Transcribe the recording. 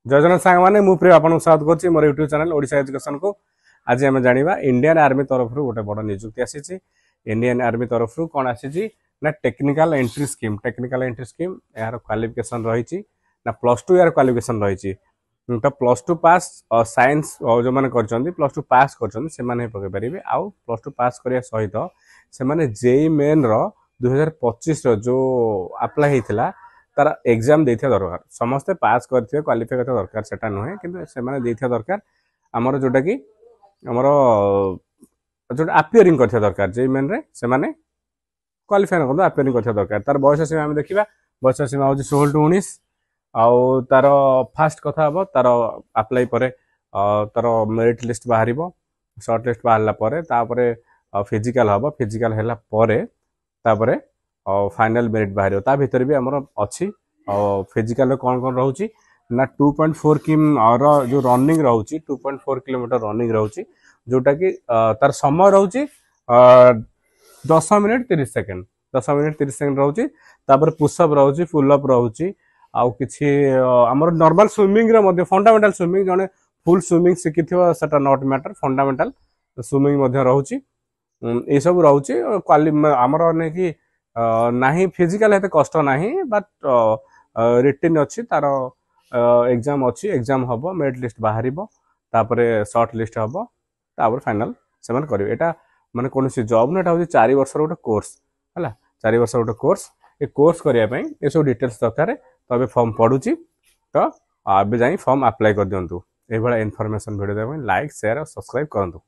जय जगन्नाथ सांग मैंने मुझे आपको स्वागत करुँच मोर यूट्यूब चैनल ओडिशा एजुकेशन को। आज आम जाना इंडियन आर्मी तरफ गोटे बड़ निजुक्ति आसी। इंडियन आर्मी तरफ कौन आसी ना टेक्निकल एंट्री स्कीम यार क्वालिफिकेशन रही ना +2 यार क्वालिफिकेशन रही। तो +2 पास साइंस जो मैंने +2 पास कर पकई पारे आउ +2 पास करने सहित से जेई मेन रो 2025 जो अप्लाई होता तार एग्जाम देथिया दरकार समस्ते पास करथिबे क्वालिफाई करथिबे दरकार सेटा नुहे किंतु से माने देथिया दरकार हमर जोटा कि हमर जोटा अपियरिंग करथिया दरकार जे मेन रे से माने क्वालिफाई न करदो अपियरिंग करथिया दरकार तार बयस सीमा हम देखिबा बयस सीमा होची 16 टू 19 आउ तार फास्ट कथा हबो तार अप्लाई परे तार मेरिट लिस्ट बाहरिबो शॉर्ट लिस्ट बाहरला परे तापरे फिजिकल हबो फिजिकल हैला परे तापरे फाइनल मेरिट बाहर ता भीतर भी आमर अच्छी फिजिकल कौन कौन रोचे ना 2.4 किम जो रनिंग रोचे 2.4 किलोमीटर रनिंग रोचे जोटा कि तार समय रोचे 10 मिनिट 30 सेकंड 10 मिनिट 30 सेकंड रोचे तापर पुशअप रोचे पुलअप रोचे आउ किछि हमर नॉर्मल स्विमिंग रे मध्ये फंडामेंटल स्विमिंग जने फुल स्विमिंग सिकिथिबो सेटा नॉट मैटर फंडामेंटल स्विमिंग मध्ये रोचे ए सब रोचे क्वाली हमर ने कि नहीं फिजिकल है कष्ट नहीं बट रिटिन अच्छी तार एग्जाम अच्छी एग्जाम हम मेरिट लिस्ट बाहर तापरे शॉर्ट लिस्ट हम तापर फाइनल से करेंगे एटा माने कौन सी जॉब ना हूँ 4 वर्ष गोटे कोर्स है 4 वर्ष गोटे कोर्स ये कोर्स करने ये सब डिटेल्स दरकार तो अभी फॉर्म पड़ुची तो अभी जाई फॉर्म अप्लाई कर दिंतु ये इनफॉरमेशन वीडियो देखें लाइक शेयर और सब्सक्राइब करूँ।